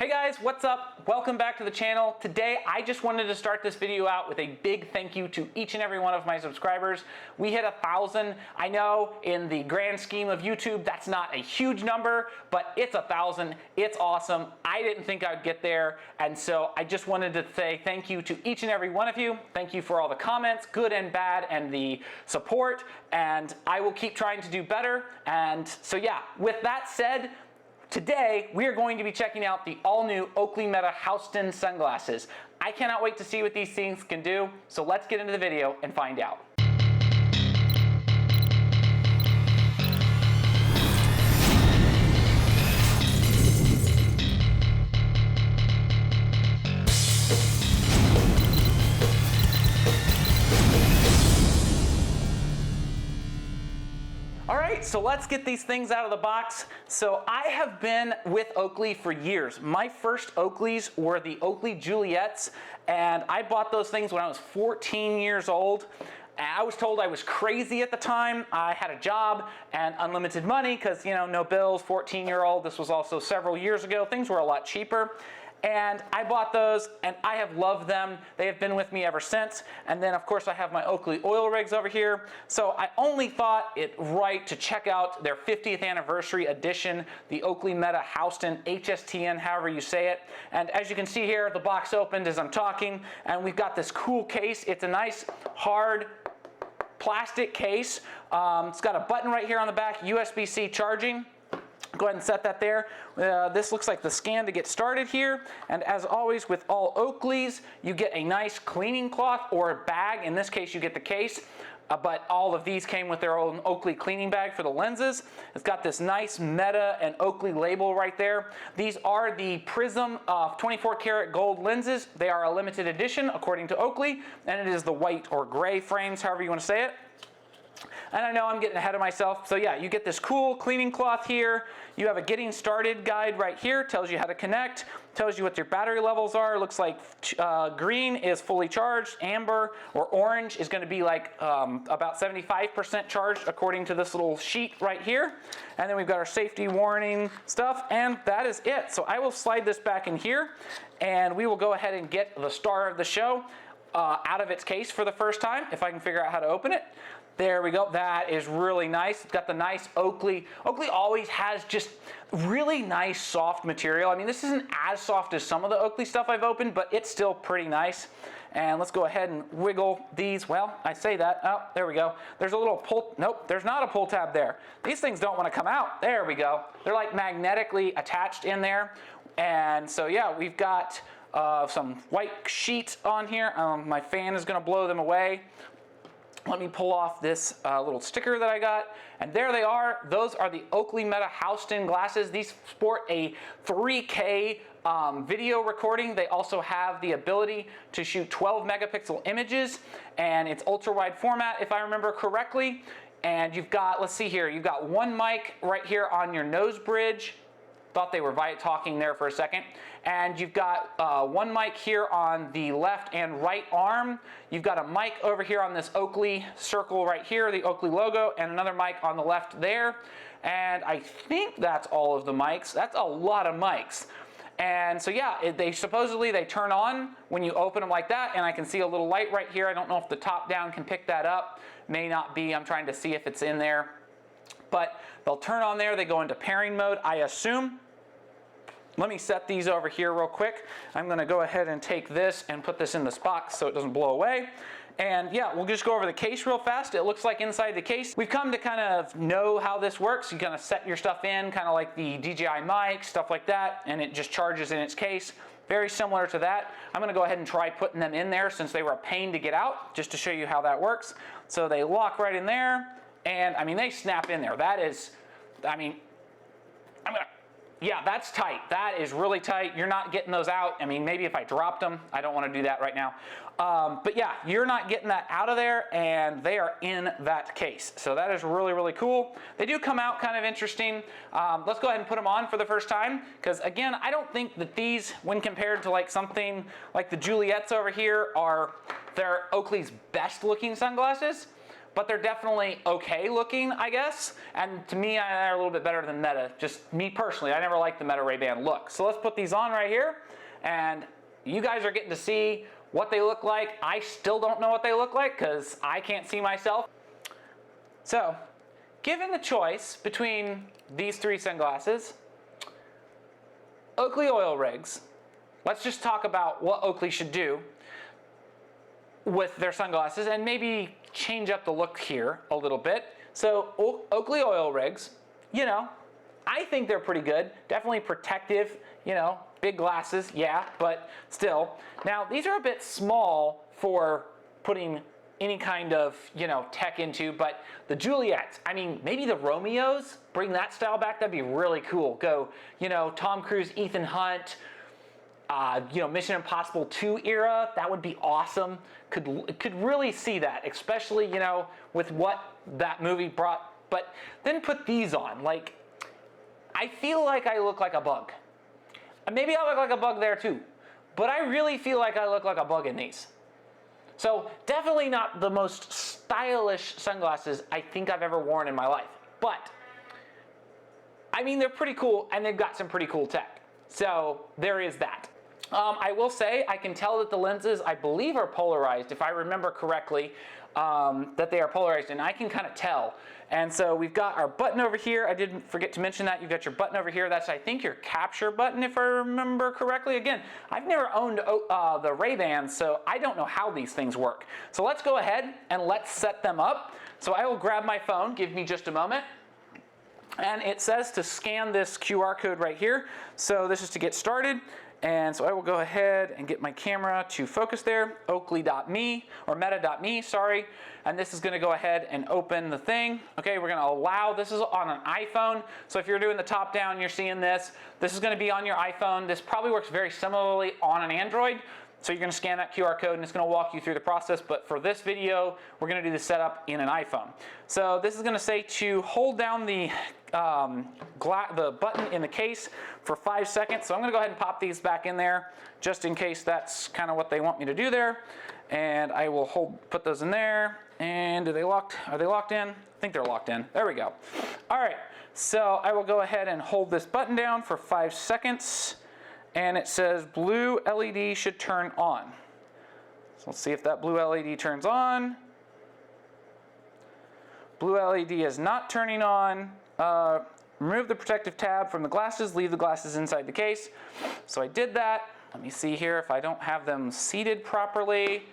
Hey guys, what's up? Welcome back to the channel. Today, I just wanted to start this video out with a big thank you to each and every one of my subscribers. We hit 1,000. I know in the grand scheme of YouTube, that's not a huge number, but it's 1,000. It's awesome. I didn't think I'd get there. And so I just wanted to say thank you to each and every one of you. Thank you for all the comments, good and bad, and the support. And I will keep trying to do better. And so yeah, with that said, today, we are going to be checking out the all-new Oakley Meta Houston sunglasses. I cannot wait to see what these things can do, so let's get into the video and find out. All right, so let's get these things out of the box. So I have been with Oakley for years. My first Oakleys were the Oakley Juliets, and I bought those things when I was 14 years old. And I was told I was crazy at the time. I had a job and unlimited money because, you know, no bills, 14-year-old. This was also several years ago. Things were a lot cheaper. And I bought those, and I have loved them. They have been with me ever since. And then, of course, I have my Oakley oil rigs over here. So I only thought it right to check out their 50th anniversary edition, the Oakley Meta Houston HSTN, however you say it. And as you can see here, the box opened as I'm talking, and we've got this cool case. It's a nice, hard plastic case. It's got a button right here on the back, USB-C charging. Go ahead and set that there. This looks like the scan to get started here. And as always with all Oakleys, you get a nice cleaning cloth or a bag. In this case, you get the case. But all of these came with their own Oakley cleaning bag for the lenses. It's got this nice Meta and Oakley label right there. These are the Prism 24 karat gold lenses. They are a limited edition according to Oakley. And it is the white or gray frames, however you want to say it. And I know I'm getting ahead of myself. So yeah, you get this cool cleaning cloth here. You have a getting started guide right here. Tells you how to connect. Tells you what your battery levels are. Looks like green is fully charged. Amber or orange is going to be like about 75% charged according to this little sheet right here. And then we've got our safety warning stuff. And that is it. So I will slide this back in here. And we will go ahead and get the star of the show out of its case for the first time. If I can figure out how to open it. There we go. That is really nice. It's got the nice Oakley. Oakley always has just really nice soft material. I mean, this isn't as soft as some of the Oakley stuff I've opened, but it's still pretty nice. And let's go ahead and wiggle these. Well, I say that. Oh, there we go. There's a little pull. Nope, there's not a pull tab there. These things don't want to come out. There we go. They're like magnetically attached in there. And so, yeah, we've got some white sheets on here. My fan is going to blow them away. Let me pull off this little sticker that I got. And there they are. Those are the Oakley Meta Houston glasses. These sport a 3K video recording. They also have the ability to shoot 12 megapixel images. And it's ultra wide format, if I remember correctly. And you've got, let's see here, you've got one mic right here on your nose bridge. Thought they were talking there for a second. And you've got one mic here on the left and right arm. You've got a mic over here on this Oakley circle right here, the Oakley logo, and another mic on the left there. And I think that's all of the mics. That's a lot of mics. And so yeah, they supposedly turn on when you open them like that, and I can see a little light right here. I don't know if the top down can pick that up. May not be. I'm trying to see if it's in there. But they'll turn on there. They go into pairing mode, I assume. Let me set these over here real quick. I'm going to go ahead and take this and put this in this box so it doesn't blow away. And yeah, we'll just go over the case real fast. It looks like inside the case, we've come to kind of know how this works. You kind of set your stuff in, kind of like the DJI mic, stuff like that, and it just charges in its case. Very similar to that. I'm going to go ahead and try putting them in there since they were a pain to get out, just to show you how that works. So they lock right in there, and I mean, they snap in there. That is, I mean, yeah, that's tight. That is really tight. You're not getting those out. I mean, maybe if I dropped them, I don't want to do that right now. But yeah, you're not getting that out of there, and they are in that case. So that is really, really cool. They do come out kind of interesting. Let's go ahead and put them on for the first time, because again, I don't think that these, when compared to like something like the Juliets over here, they're Oakley's best looking sunglasses. but they're definitely okay looking, I guess. And to me, they're a little bit better than Meta. Just me personally, I never liked the Meta Ray-Ban look. So let's put these on right here, and you guys are getting to see what they look like. I still don't know what they look like because I can't see myself. So, given the choice between these three sunglasses, Oakley oil rigs, let's just talk about what Oakley should do with their sunglasses and maybe change up the look here a little bit. So Oakley oil rigs, you know, I think they're pretty good. Definitely protective, you know, big glasses, yeah, but still. Now, these are a bit small for putting any kind of, you know, tech into, but the Juliets, I mean, maybe the Romeos, bring that style back, that'd be really cool. Go, you know, Tom Cruise, Ethan Hunt, you know, Mission Impossible 2 era, that would be awesome. Could really see that, especially, you know, with what that movie brought. But then put these on. Like, I feel like I look like a bug. And maybe I look like a bug there too. But I really feel like I look like a bug in these. So definitely not the most stylish sunglasses I think I've ever worn in my life. But, I mean, they're pretty cool and they've got some pretty cool tech. So there is that. I will say I can tell that the lenses, I believe, are polarized, if I remember correctly, that they are polarized, and I can kind of tell. And so we've got our button over here. I didn't forget to mention that. You've got your button over here. That's, I think, your capture button, if I remember correctly. Again, I've never owned the Ray-Bans, so I don't know how these things work. So let's go ahead and let's set them up. So I will grab my phone. Give me just a moment. And it says to scan this QR code right here. So this is to get started. And so I will go ahead and get my camera to focus there, oakley.me, or meta.me, sorry. And this is gonna go ahead and open the thing. Okay, we're gonna allow, this is on an iPhone. So if you're doing the top down, you're seeing this. This is gonna be on your iPhone. This probably works very similarly on an Android. So you're gonna scan that QR code and it's gonna walk you through the process. But for this video, we're gonna do the setup in an iPhone. So this is gonna say to hold down the button in the case for 5 seconds. So I'm gonna go ahead and pop these back in there just in case that's kind of what they want me to do there. And I will put those in there. And are they locked in? I think they're locked in. There we go. All right, so I will go ahead and hold this button down for 5 seconds. And it says blue LED should turn on. So let's see if that blue LED turns on. Blue LED is not turning on. Remove the protective tab from the glasses, leave the glasses inside the case. So I did that. Let me see here if I don't have them seated properly.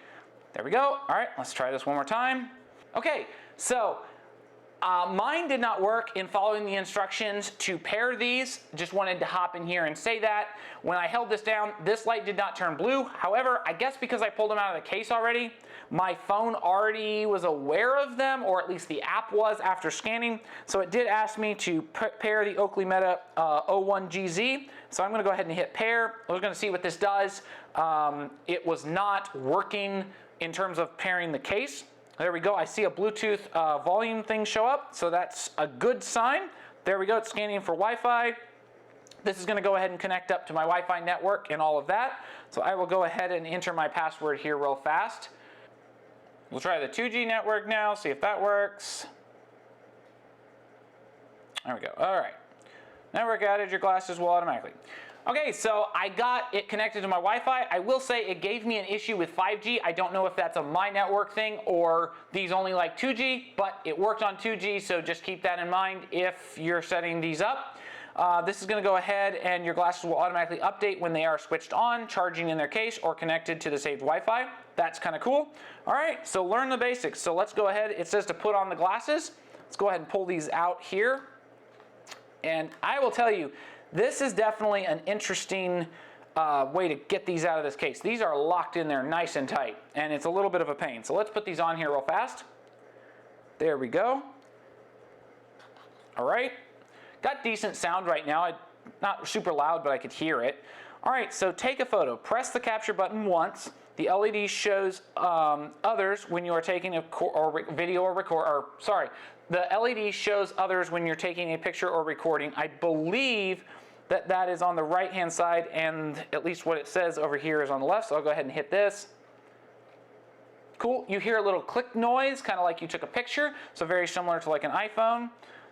There we go. All right, let's try this one more time. Okay, so mine did not work in following the instructions to pair these. Just wanted to hop in here and say that. When I held this down, this light did not turn blue. However, I guess because I pulled them out of the case already, my phone already was aware of them, or at least the app was after scanning. So it did ask me to pair the Oakley Meta 01GZ. So I'm gonna go ahead and hit pair. We're gonna see what this does. It was not working in terms of pairing the case. There we go. I see a Bluetooth volume thing show up, so that's a good sign. There we go. It's scanning for Wi-Fi. This is going to go ahead and connect up to my Wi-Fi network and all of that. So I will go ahead and enter my password here real fast. We'll try the 2G network now, see if that works. There we go. All right. Network added. Your glasses will automatically. Okay, so I got it connected to my Wi-Fi. I will say it gave me an issue with 5G. I don't know if that's a my network thing or these only like 2G, but it worked on 2G, so just keep that in mind if you're setting these up. This is going to go ahead and your glasses will automatically update when they are switched on, charging in their case, or connected to the saved Wi-Fi. That's kind of cool. All right, so learn the basics. So let's go ahead. It says to put on the glasses. Let's go ahead and pull these out here. And I will tell you, this is definitely an interesting way to get these out of this case. These are locked in there nice and tight, and it's a little bit of a pain. So let's put these on here real fast. There we go. All right. Got decent sound right now. Not super loud, but I could hear it. All right, so take a photo. Press the capture button once. The LED shows others when you are taking a video or record, or sorry, the LED shows others when you're taking a picture or recording. I believe that is on the right-hand side, and at least what it says over here is on the left, so I'll go ahead and hit this. Cool. You hear a little click noise, kind of like you took a picture. So very similar to like an iPhone.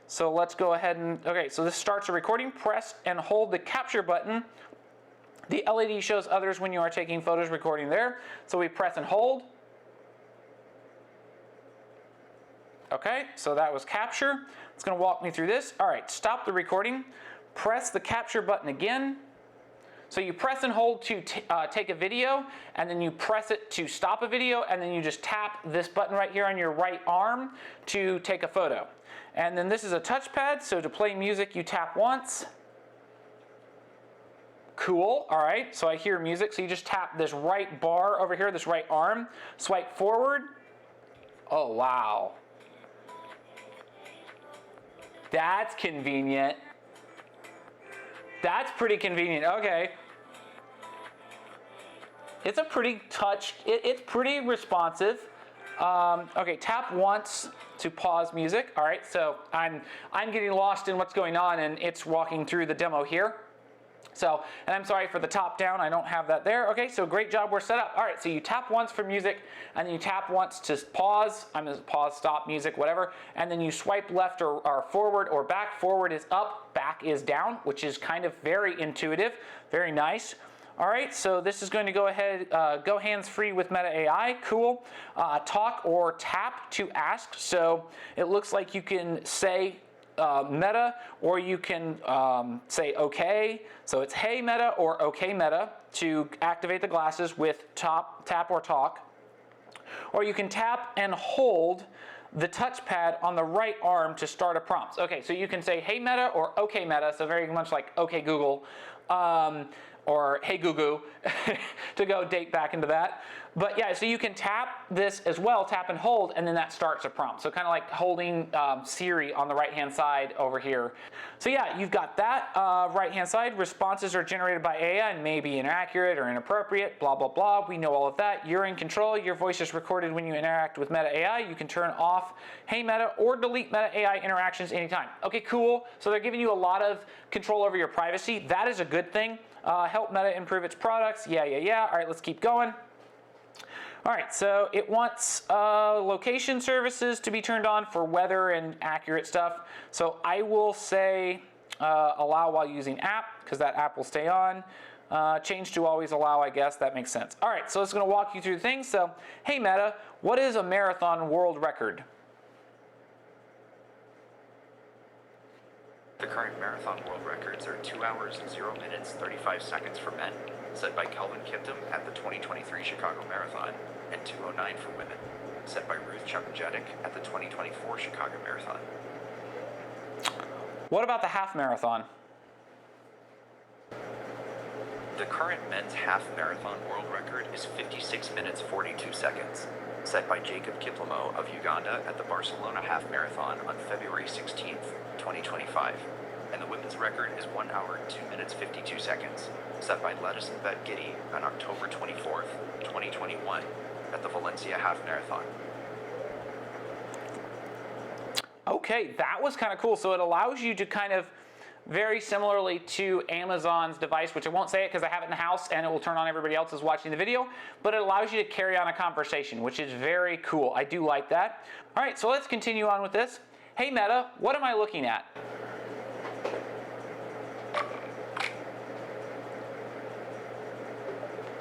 So let's go ahead and, okay, so this starts a recording. Press and hold the capture button. The LED shows others when you are taking photos recording there. So we press and hold. Okay, so that was capture. It's going to walk me through this. All right, stop the recording. Press the capture button again. So you press and hold to take a video, and then you press it to stop a video, and then you just tap this button right here on your right arm to take a photo. And then this is a touchpad, so to play music, you tap once. Cool, all right, so I hear music, so you just tap this right bar over here, this right arm, swipe forward. Oh, wow. That's convenient. That's pretty convenient. Okay. It's a pretty it's pretty responsive. Okay, tap once to pause music. All right, so I'm getting lost in what's going on, and it's walking through the demo here. So, and I'm sorry for the top down, I don't have that there. Okay, so great job, we're set up. All right, so you tap once for music, and then you tap once to pause. I'm gonna pause, stop music, whatever. And then you swipe left or forward or back. Forward is up, back is down, which is kind of very intuitive, very nice. All right, so this is going to go ahead, go hands-free with Meta AI, cool. Talk or tap to ask. So it looks like you can say, Meta, or you can say okay. So it's hey Meta or okay Meta to activate the glasses with tap or talk. Or you can tap and hold the touchpad on the right arm to start a prompt. Okay, so you can say hey Meta or okay Meta, so very much like okay Google, or hey Goo to go date back into that. But yeah, so you can tap this as well, tap and hold, and then that starts a prompt. So kind of like holding Siri on the right-hand side over here. So yeah, you've got that right-hand side. Responses are generated by AI and may be inaccurate or inappropriate, blah, blah, blah. We know all of that. You're in control. Your voice is recorded when you interact with Meta AI. You can turn off Hey Meta or delete Meta AI interactions anytime. Okay, cool. So they're giving you a lot of control over your privacy. That is a good thing. Help Meta improve its products. Yeah. All right, let's keep going. All right, so it wants location services to be turned on for weather and accurate stuff. So I will say allow while using app, because that app will stay on. Change to always allow, I guess. That makes sense. All right, so it's going to walk you through things. So, hey Meta, what is a marathon world record? The current marathon world records are 2 hours, 0 minutes, 35 seconds for men, set by Kelvin Kiptum at the 2023 Chicago Marathon, and 2:09 for women, set by Ruth Chuck-Jedick at the 2024 Chicago Marathon. What about the half marathon? The current men's half marathon world record is 56 minutes, 42 seconds, set by Jacob Kiplimo of Uganda at the Barcelona Half Marathon on February 16th, 2025. And the women's record is 1 hour, 2 minutes, 52 seconds, set by Lettuce and Bet Giddy on October 24th, 2021 at the Valencia Half Marathon. Okay, that was kind of cool. So it allows you to kind of, very similarly to Amazon's device, which I won't say it because I have it in the house and it will turn on everybody else who's watching the video, but it allows you to carry on a conversation, which is very cool. I do like that. All right, so let's continue on with this. Hey Meta, what am I looking at?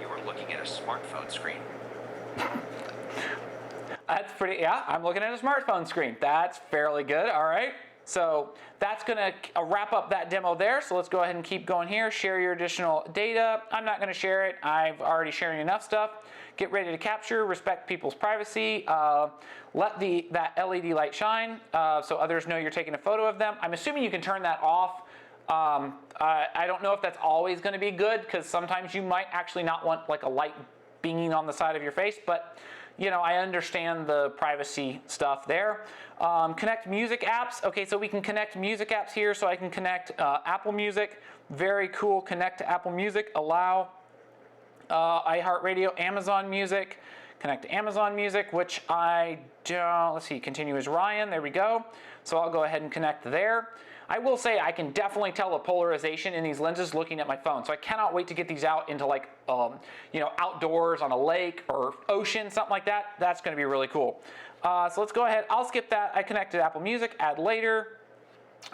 You are looking at a smartphone screen. That's pretty, yeah, I'm looking at a smartphone screen. That's fairly good, all right. So that's gonna wrap up that demo there. So let's go ahead and keep going here. Share your additional data. I'm not gonna share it. I've already sharing enough stuff. Get ready to capture, respect people's privacy. Let that LED light shine so others know you're taking a photo of them. I'm assuming you can turn that off. I don't know if that's always gonna be good because sometimes you might actually not want like a light beaming on the side of your face, but you know, I understand the privacy stuff there. Connect music apps. Okay, so we can connect music apps here. So I can connect Apple Music. Very cool. Connect to Apple Music. Allow iHeartRadio, Amazon Music. Connect to Amazon Music, which I don't. Let's see. Continue as Ryan. There we go. So I'll go ahead and connect there. I will say I can definitely tell the polarization in these lenses looking at my phone. So I cannot wait to get these out into like, outdoors on a lake or ocean, something like that. That's going to be really cool. So let's go ahead. I'll skip that. I connected Apple Music, add later.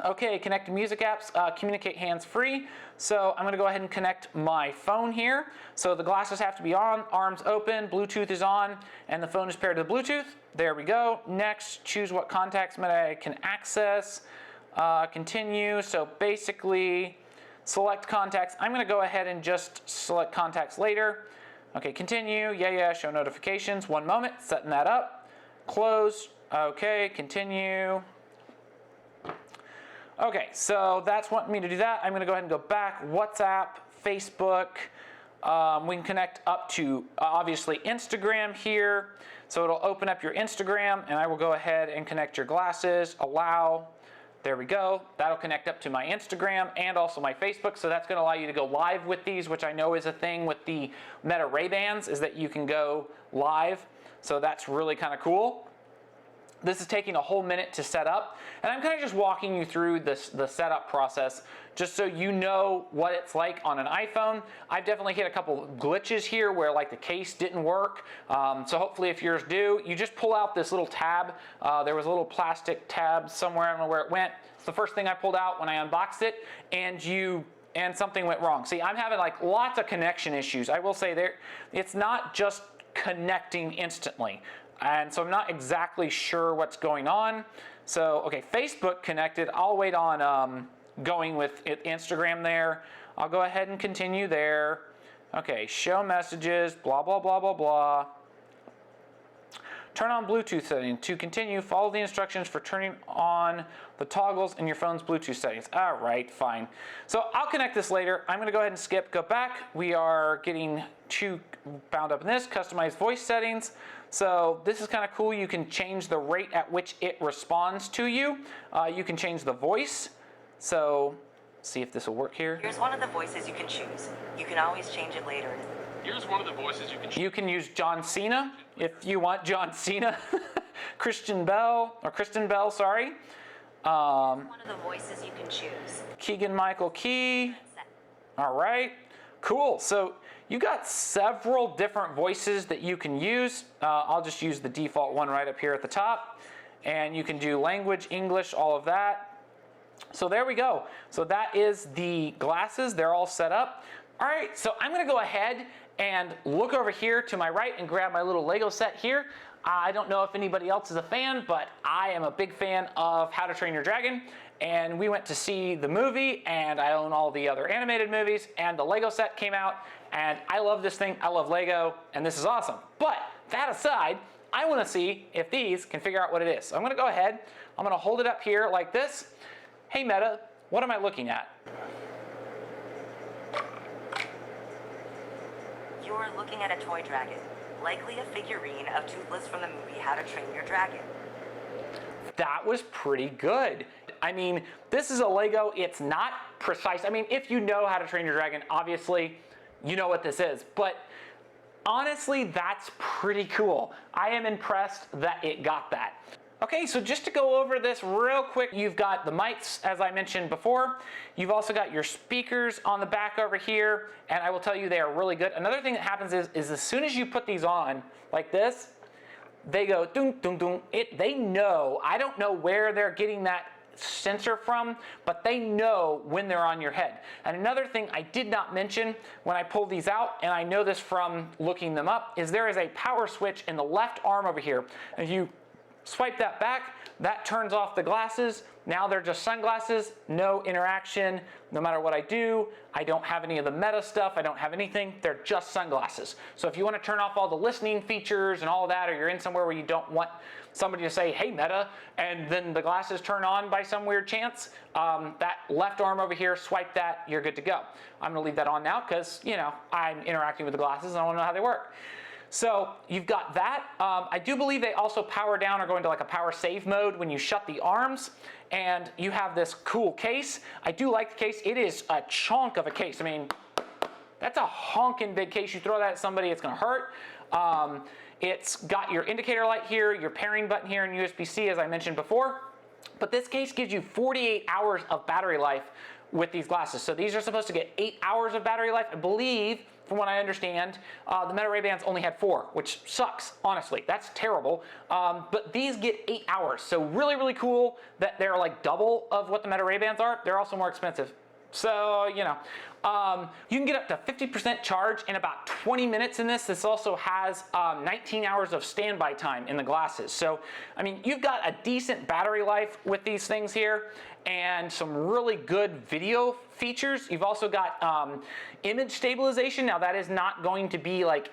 Okay, connect to music apps, communicate hands-free. So I'm gonna go ahead and connect my phone here. So the glasses have to be on, arms open, Bluetooth is on, and the phone is paired to the Bluetooth. There we go. Next, choose what contacts I can access. Continue, so basically select contacts. I'm gonna go ahead and just select contacts later. Okay, continue, yeah, show notifications. 1 moment, setting that up. Close, okay, continue. Okay, so that's wanting me to do that. I'm going to go ahead and go back. WhatsApp, Facebook. We can connect up to, obviously, Instagram here. So it'll open up your Instagram, and I will go ahead and connect your glasses. Allow. There we go. That'll connect up to my Instagram and also my Facebook. So that's going to allow you to go live with these, which I know is a thing with the Meta Ray-Bans, is that you can go live. So that's really kind of cool. This is taking a whole minute to set up, and I'm kind of just walking you through the setup process just so you know what it's like on an iPhone. I've definitely hit a couple glitches here where like the case didn't work, so hopefully if yours do, you just pull out this little tab. There was a little plastic tab somewhere, I don't know where it went. It's the first thing I pulled out when I unboxed it, and something went wrong. See, I'm having like lots of connection issues. I will say it's not just connecting instantly. And so I'm not exactly sure what's going on. So, okay, Facebook connected. I'll wait on going with Instagram there. I'll go ahead and continue there. Okay, show messages, blah, blah, blah, blah, blah. Turn on Bluetooth settings. To continue, follow the instructions for turning on the toggles in your phone's Bluetooth settings. All right, fine. So I'll connect this later. I'm going to go ahead and skip, go back. We are getting too bound up in this. Customize voice settings. So this is kind of cool. You can change the rate at which it responds to you. You can change the voice. So see if this will work here. Here's one of the voices you can choose. You can always change it later. Here's one of the voices you can choose. You can use John Cena if you want John Cena. Kristen Bell, sorry. One of the voices you can choose. Keegan-Michael Key. All right, cool. So you got several different voices that you can use. I'll just use the default one right up here at the top. And you can do language, English, all of that. So there we go. So that is the glasses. They're all set up. All right, so I'm gonna go ahead and look over here to my right and grab my little Lego set here. I don't know if anybody else is a fan, but I am a big fan of How to Train Your Dragon. And we went to see the movie, and I own all the other animated movies, and the Lego set came out, and I love this thing. I love Lego, and this is awesome. But that aside, I wanna see if these can figure out what it is. So I'm gonna go ahead, I'm gonna hold it up here like this. Hey Meta, what am I looking at? You're looking at a toy dragon, likely a figurine of Toothless from the movie How to Train Your Dragon. That was pretty good. I mean, this is a Lego, it's not precise. I mean, if you know How to Train Your Dragon, obviously you know what this is, but honestly, that's pretty cool. I am impressed that it got that. Okay, so just to go over this real quick, you've got the mics, as I mentioned before. You've also got your speakers on the back over here, and I will tell you they are really good. Another thing that happens is as soon as you put these on, like this, they go dun dun dun. They know, I don't know where they're getting that sensor from, but they know when they're on your head. And another thing I did not mention when I pulled these out, and I know this from looking them up, is there is a power switch in the left arm over here. If you swipe that back, that turns off the glasses. Now they're just sunglasses, no interaction. No matter what I do, I don't have any of the Meta stuff, I don't have anything, they're just sunglasses. So if you want to turn off all the listening features and all of that, or you're in somewhere where you don't want somebody to say, hey Meta, and then the glasses turn on by some weird chance, that left arm over here, swipe that, you're good to go. I'm gonna leave that on now because, you know, I'm interacting with the glasses and I wanna know how they work. So you've got that. I do believe they also power down or go into like a power save mode when you shut the arms, and you have this cool case. I do like the case. It is a chunk of a case. I mean, that's a honking big case. You throw that at somebody, it's gonna hurt. It's got your indicator light here, your pairing button here, and USB-C, as I mentioned before. But this case gives you 48 hours of battery life with these glasses. So these are supposed to get 8 hours of battery life. I believe, from what I understand, the Meta Ray-Bans only had 4, which sucks, honestly. That's terrible. But these get 8 hours. So really, really cool that they're like double of what the Meta Ray-Bans are. They're also more expensive. So, you know, you can get up to 50% charge in about 20 minutes in this. This also has 19 hours of standby time in the glasses. So, I mean, you've got a decent battery life with these things here and some really good video features. You've also got image stabilization. Now, that is not going to be like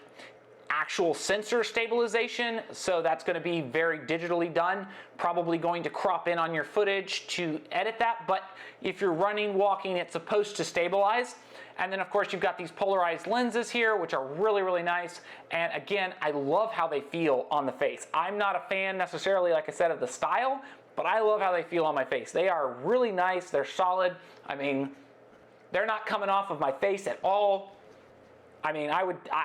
actual sensor stabilization, so that's going to be very digitally done, probably going to crop in on your footage to edit that, but if you're running, walking, it's supposed to stabilize. And then of course you've got these polarized lenses here, which are really, really nice, and again, I love how they feel on the face. I'm not a fan necessarily, like I said, of the style, but I love how they feel on my face. They are really nice, they're solid. I mean, they're not coming off of my face at all. I mean,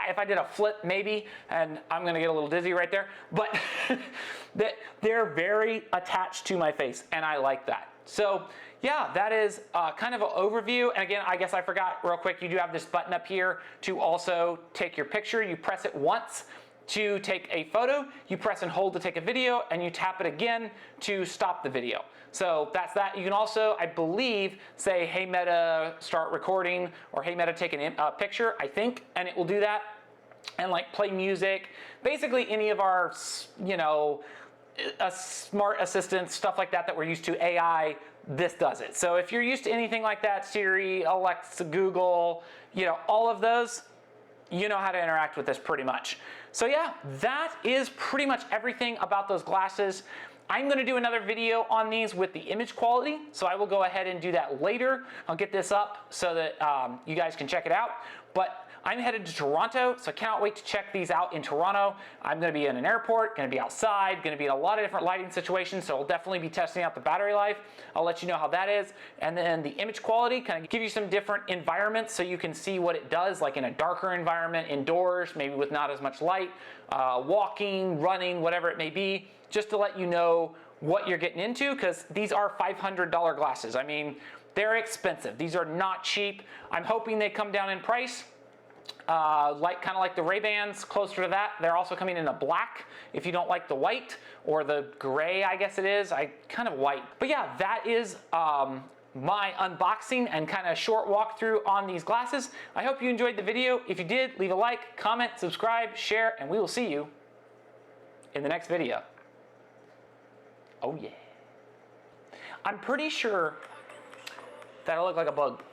if I did a flip maybe, and I'm gonna get a little dizzy right there, but they're very attached to my face, and I like that. So yeah, that is kind of an overview. And again, I guess I forgot real quick, you do have this button up here to also take your picture. You press it once to take a photo, you press and hold to take a video, and you tap it again to stop the video. So that's that. You can also, I believe, say, hey Meta, start recording, or hey Meta, take a picture, I think, and it will do that. And like play music, basically any of our, you know, smart assistants, stuff like that that we're used to, AI, this does it. So if you're used to anything like that, Siri, Alexa, Google, you know, all of those, you know how to interact with this pretty much. So yeah, that is pretty much everything about those glasses. I'm going to do another video on these with the image quality, so I will go ahead and do that later. I'll get this up so that you guys can check it out. But I'm headed to Toronto, so I cannot wait to check these out in Toronto. I'm going to be in an airport, going to be outside, going to be in a lot of different lighting situations, so I'll definitely be testing out the battery life. I'll let you know how that is. And then the image quality, kind of give you some different environments so you can see what it does, like in a darker environment, indoors, maybe with not as much light, walking, running, whatever it may be, just to let you know what you're getting into, because these are $500 glasses. I mean, they're expensive. These are not cheap. I'm hoping they come down in price. Kind of like the Ray-Bans, closer to that. They're also coming in a black if you don't like the white, or the gray, I guess it is. I kind of white. But yeah, that is my unboxing and kind of short walkthrough on these glasses. I hope you enjoyed the video. If you did, leave a like, comment, subscribe, share, and we will see you in the next video. Oh yeah. I'm pretty sure that I look like a bug.